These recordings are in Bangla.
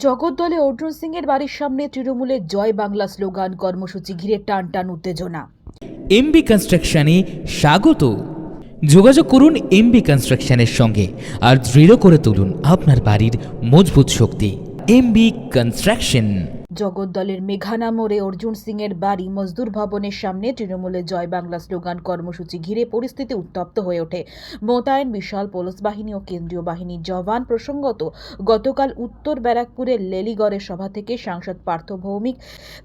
জগদ্দলে অর্জুন সিং এর বাড়ির সামনে তৃণমূলের জয় বাংলা স্লোগান কর্মসূচি ঘিরে টান টান উত্তেজনা। এমবি কনস্ট্রাকশনে স্বাগত। যোগাযোগ করুন এমবি কনস্ট্রাকশনের সঙ্গে আর দৃঢ় করে তুলুন আপনার বাড়ির মজবুত শক্তি। MB construction. জগদ্দলের মেঘানা মোড়ে অর্জুন সিং এর বাড়ি মজদুর ভবনের সামনে তৃণমূলের জয় বাংলা স্লোগান কর্মসূচি ঘিরে পরিস্থিতি উত্তপ্ত হয়ে ওঠে। মোতায়েন বিশাল পুলিশ বাহিনী ও কেন্দ্রীয় বাহিনীর জওয়ান। প্রসঙ্গত, গতকাল উত্তর ব্যারাকপুরের লেলিগড়ের সভা থেকে সাংসদ পার্থ ভৌমিক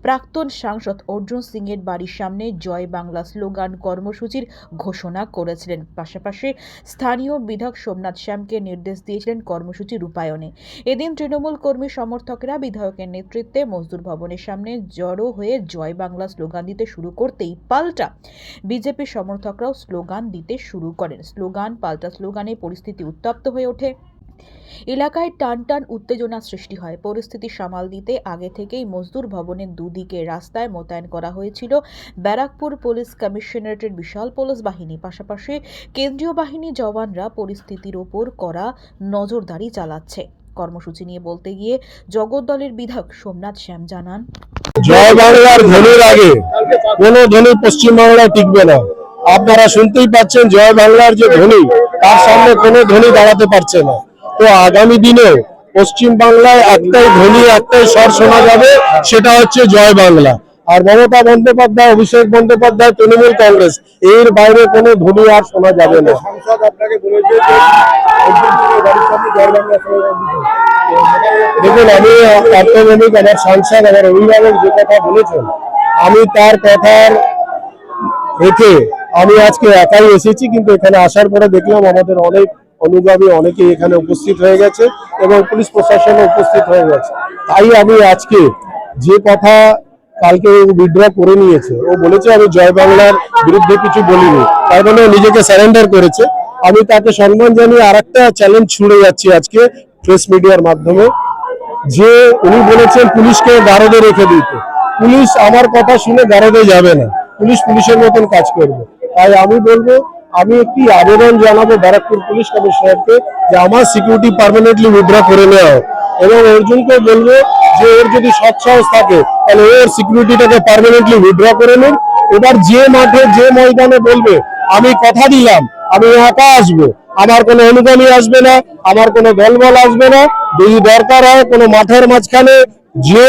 প্রাক্তন সাংসদ অর্জুন সিং এর বাড়ির সামনে জয় বাংলা স্লোগান কর্মসূচির ঘোষণা করেছিলেন। পাশাপাশি স্থানীয় বিধায়ক সোমনাথ শ্যামকে নির্দেশ দিয়েছিলেন কর্মসূচি রূপায়ণে। এদিন তৃণমূল কর্মী সমর্থকেরা বিধায়কের নেতৃত্বে মজদুর ভবনের সামনে জড়ো হয়ে জয় বাংলা স্লোগান দিতে শুরু করতেই পাল্টা বিজেপি সমর্থকরাও স্লোগান দিতে শুরু করেন। স্লোগান পাল্টা স্লোগানে পরিস্থিতি উত্তপ্ত হয়ে ওঠে। এলাকায় টান টান উত্তেজনা সৃষ্টি হয়। পরিস্থিতি সামাল দিতে আগে থেকেই মজদুর ভবনের দুদিকে রাস্তায় মোতায়েন করা হয়েছিল ব্যারাকপুর পুলিশ কমিশনারেটের বিশাল পুলিশ বাহিনী। পাশাপাশি কেন্দ্রীয় বাহিনী জওয়ানরা পরিস্থিতির ওপর কড়া নজরদারি চালাচ্ছে। কর্মসূচি নিয়ে বলতে গিয়ে জগদ্দলের বিধায়ক সোমনাথ শ্যাম জানান, জয় বাংলার ধ্বনির আগে কোন ধ্বনি পশ্চিমবাংলায় টিকবে না। আপনারা শুনতেই পাচ্ছেন জয় বাংলার যে ধ্বনি, তার সামনে কোনো ধ্বনি দাঁড়াতে পারছে না। তো আগামী দিনে পশ্চিম বাংলায় একটাই ধ্বনি, একটাই স্বর শোনা যাবে, সেটা হচ্ছে জয় বাংলা। আর মমতা বন্দ্যোপাধ্যায়, অভিষেক বন্দ্যোপাধ্যায়, তৃণমূল কংগ্রেস, এর বাইরে কোনো ধ্বনি আর শোনা যাবে না। দেখুন, আমি পার্থভৌমিক, আমার সাংসদ, আমার অভিভাবক যে কথা বলেছেন, আমি তার কথার রেখে আমি আজকে একাই এসেছি। কিন্তু এখানে আসার পরে দেখলাম আমাদের অনেক অনুগামী অনেকে এখানে উপস্থিত হয়ে গেছে এবং পুলিশ প্রশাসন উপস্থিত হয়ে গেছে। তাই আমি আজকে যে কথা কালকে উইথড্র করে নিয়েছে, ও বলেছে আমি জয় বাংলার বিরুদ্ধে কিছু বলিনি, তার মানে নিজেকে সারেন্ডার করেছে। আমি তাকে সম্মান জানিয়ে আরেকটা চ্যালেঞ্জ ছুড়ে যাচ্ছি আজকে প্রেস মিডিয়ার মাধ্যমে, যে উনি বলেছেন পুলিশকে গারদে রেখে দিতে। পুলিশ আমার কথা শুনে গারদে যাবে না, পুলিশ পুলিশের মতন কাজ করবে। তাই আমি বলবো, আমি একটি আবেদন জানাবো ব্যারাকপুর পুলিশ কমিশনারকে যে আমার সিকিউরিটি পার্মানেন্টলি উইথড্র করে নেওয়া হোক, এবং অর্জুনকে বলবো যে ওর যদি সৎ সাহস থাকে তাহলে ওর সিকিউরিটিটাকে পার্মানেন্টলি উইথড্র করে নিন। এবার যে মাঠে যে ময়দানে বলবে আমি কথা দিলাম আমি একা আসবো, আমার কোনো অনুগামী আসবে না, আমার কোনো দলবল আসবে না, যদি দরকার হয় কোনো মাঠের মাঝখানে যে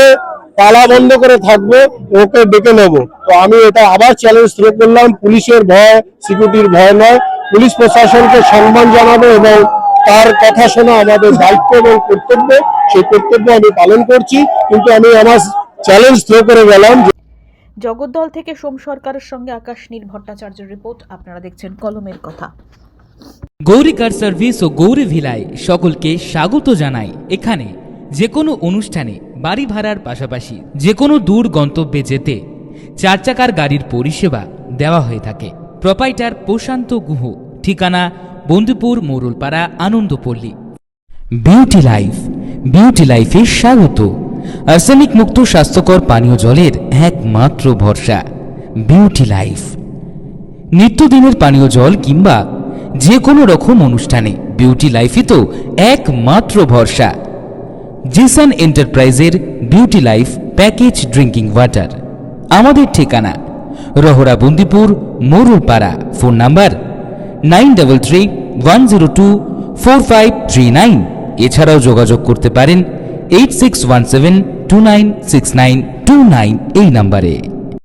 তালা বন্ধ করে থাকবে ওকে ডেকে নেবো। তো আমি এটা আবার চ্যালেঞ্জ থ্রো করলাম, পুলিশের ভয়, সিকিউরিটির ভয় নয়, পুলিশ প্রশাসনকে সম্মান জানাবো এবং তার কথা শোনা আমাদের দায়িত্ব এবং কর্তব্য। সেই কর্তব্য আমি পালন করছি, কিন্তু আমি আমার চ্যালেঞ্জ থ্রো করে গেলাম। জগদ্দল থেকে সোম সরকারের সঙ্গে আকাশ নীল ভট্টাচার্যের রিপোর্ট। আপনারা দেখছেন কলমের কথা। গৌরী কার সার্ভিস ও গৌরী ভিলায় সকলকে স্বাগত জানাই। এখানে যে কোনো অনুষ্ঠানে বাড়ি ভাড়ার পাশাপাশি যে কোনো দূর গন্তব্যে যেতে 4 চাকার গাড়ির পরিষেবা দেওয়া হয়ে থাকে। প্রোপাইটার প্রশান্ত গুহ, ঠিকানা Bandupur Morulpara, Anandapalli. Beauty life, beauty লাইফে স্বাগত। আর্সেনিক মুক্ত স্বাস্থ্যকর পানীয় জলের একমাত্র ভরসা বিউটি লাইফ। নিত্যদিনের পানীয় জল কিংবা যে কোনো রকম অনুষ্ঠানে বিউটি লাইফই তো একমাত্র ভরসা। জিসান এন্টারপ্রাইজের beauty life package drinking water. আমাদের ঠিকানা রহরা বন্দিপুর মোরুলপাড়া। Phone number 9331024539। এছাড়াও যোগাযোগ করতে পারেন 8617296929 এই নাম্বারে।